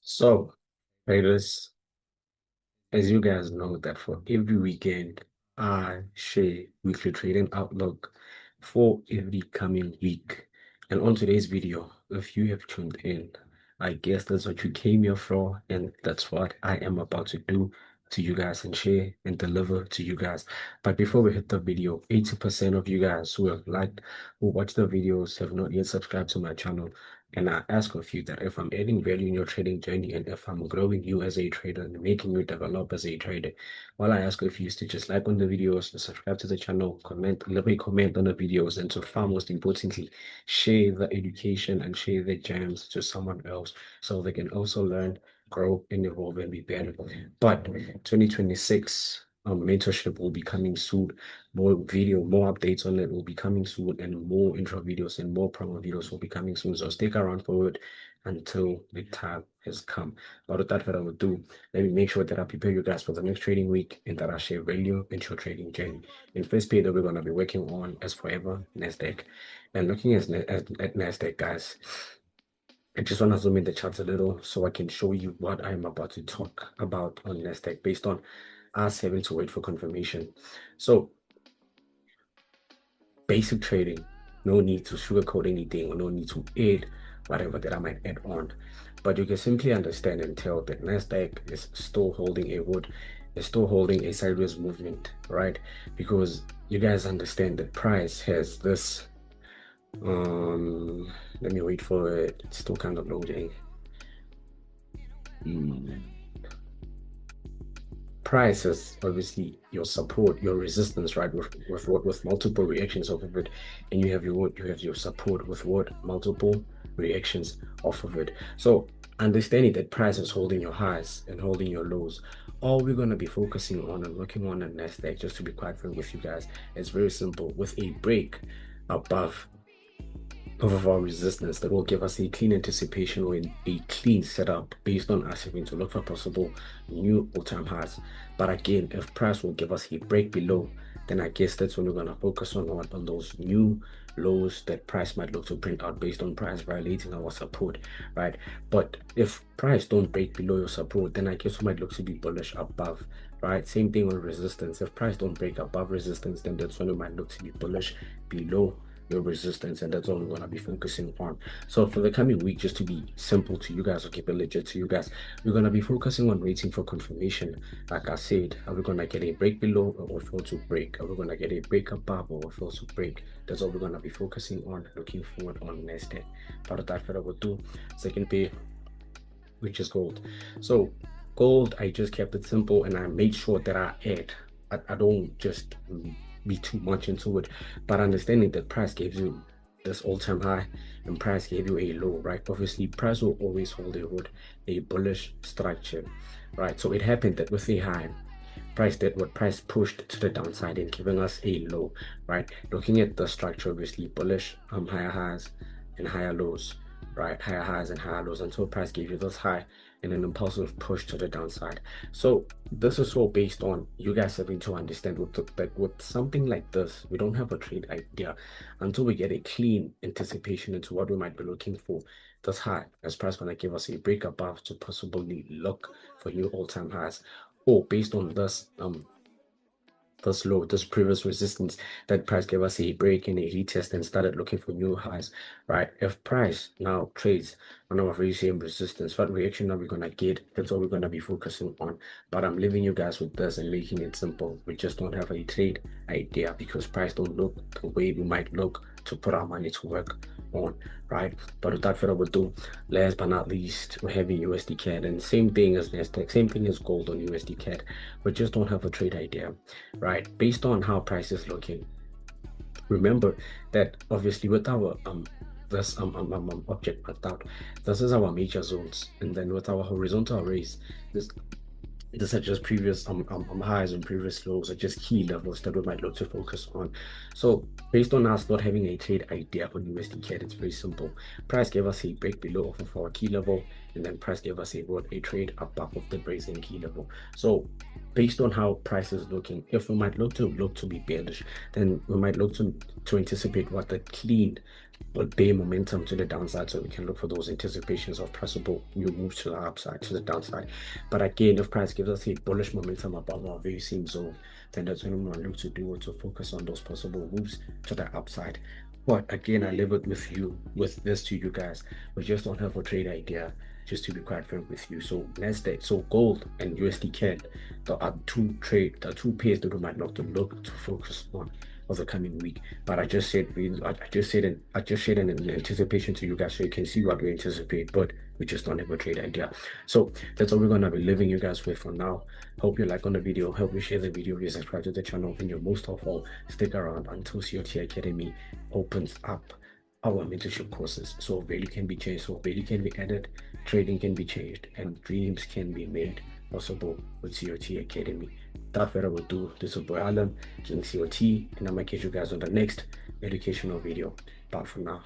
So, traders, as you guys know that for every weekend, I share weekly trading outlook for every coming week. And on today's video, if you have tuned in, I guess that's what you came here for, and that's what I am about to do to you guys and share and deliver to you guys. But before we hit the video, 80% of you guys who have liked, who watch the videos, have not yet subscribed to my channel. And I ask of you that if I'm adding value in your trading journey and if I'm growing you as a trader and making you develop as a trader, all I ask of you is to just like on the videos, to subscribe to the channel, comment, leave a comment on the videos, and to far most importantly, share the education and share the gems to someone else so they can also learn, grow, and evolve and be better. But 2026 mentorship will be coming soon. More updates on it will be coming soon, and more intro videos and more promo videos will be coming soon. So stick around for it until the time has come. But without further ado, let me make sure that I prepare you guys for the next trading week and that I share value into your trading journey. In first pay that we're going to be working on as forever, NASDAQ. And looking at NASDAQ, guys, I just want to zoom in the charts a little so I can show you what I'm about to talk about on NASDAQ based on us having to wait for confirmation. So basic trading, no need to sugarcoat anything or no need to add whatever that I might add on. But you can simply understand and tell that NASDAQ is still holding a wood, is still holding a sideways movement, right? Because you guys understand that price has this let me wait for it. It's still kind of loading. Price is obviously your support, your resistance, right? With multiple reactions off of it, and you have your support with what multiple reactions off of it. So understanding that price is holding your highs and holding your lows. All we're gonna be focusing on and working on the NASDAQ, just to be quite frank with you guys, is very simple. With a break above of our resistance that will give us a clean anticipation or a clean setup based on us having to look for possible new all-time highs. But again, if price will give us a break below, then I guess that's when we're going to focus on those new lows that price might look to print out based on price violating our support, right? But if price don't break below your support, then I guess we might look to be bullish above, right? Same thing on resistance. If price don't break above resistance, then that's when we might look to be bullish below your resistance, and that's all we're going to be focusing on. So for the coming week, just to be simple to you guys or keep it legit to you guys, we're going to be focusing on waiting for confirmation. Like I said, are we going to get a break below or fail to break? Are we going to get a break above or fail to break? That's all we're going to be focusing on, looking forward on NASDAQ. But without further ado, second pair, which is gold. So gold, I just kept it simple and I made sure that I don't just be too much into it, but understanding that price gives you this all-time high and price gave you a low, right? Obviously price will always hold a bullish structure, right? So it happened that with a high, price did what price pushed to the downside and giving us a low, right? Looking at the structure, obviously bullish, higher highs and higher lows, right? Higher highs and higher lows until price gave you this high and an impulsive push to the downside. So this is all based on you guys having to understand that with something like this, we don't have a trade idea until we get a clean anticipation into what we might be looking for. This high, as price gonna give us a break above to possibly look for new all-time highs, or based on this low, this previous resistance, that price gave us a break and a retest and started looking for new highs, right? If price now trades on our very same resistance, what reaction are we gonna get? That's all we're gonna be focusing on. But I'm leaving you guys with this and making it simple. We just don't have a trade idea because price don't look the way we might look to put our money to work on, right? But without further ado, last but not least, we're having USDCAD, and same thing as NASDAQ, same thing as gold on USDCAD. We just don't have a trade idea, right? Based on how price is looking. Remember that obviously with our this object marked out, this is our major zones, and then with our horizontal arrays, this are just previous highs and previous lows are just key levels that we might look to focus on. So based on us not having a trade idea on USDCAD, it's very simple. Price gave us a break below off of our key level, and then price gave us a trade above of the brazen key level. So based on how price is looking, if we might look to be bearish, then we might look to anticipate what the clean bear momentum to the downside, so we can look for those anticipations of possible new moves to the upside, to the downside. But again, if price gives us a bullish momentum above our very same zone, then that's when we want to look to do, to focus on those possible moves to the upside. But again, I leave it with you, with this to you guys. We just don't have a trade idea, just to be quite frank with you. So nasdaq, so gold and USD-CAD, are two pairs that we might not to look to focus on of the coming week. But I just said in anticipation to you guys, so you can see what we anticipate, but we just don't have a trade idea. So that's all we're gonna be leaving you guys with for now. Hope you like on the video. Help me share the video. Please subscribe to the channel, and you're most of all, stick around until COT Academy opens up our mentorship courses. So value can be changed, so value can be added, trading can be changed, and dreams can be made possible with COT Academy. Without further ado, this is boy Alan, King COT, and I'm gonna catch you guys on the next educational video. Bye for now.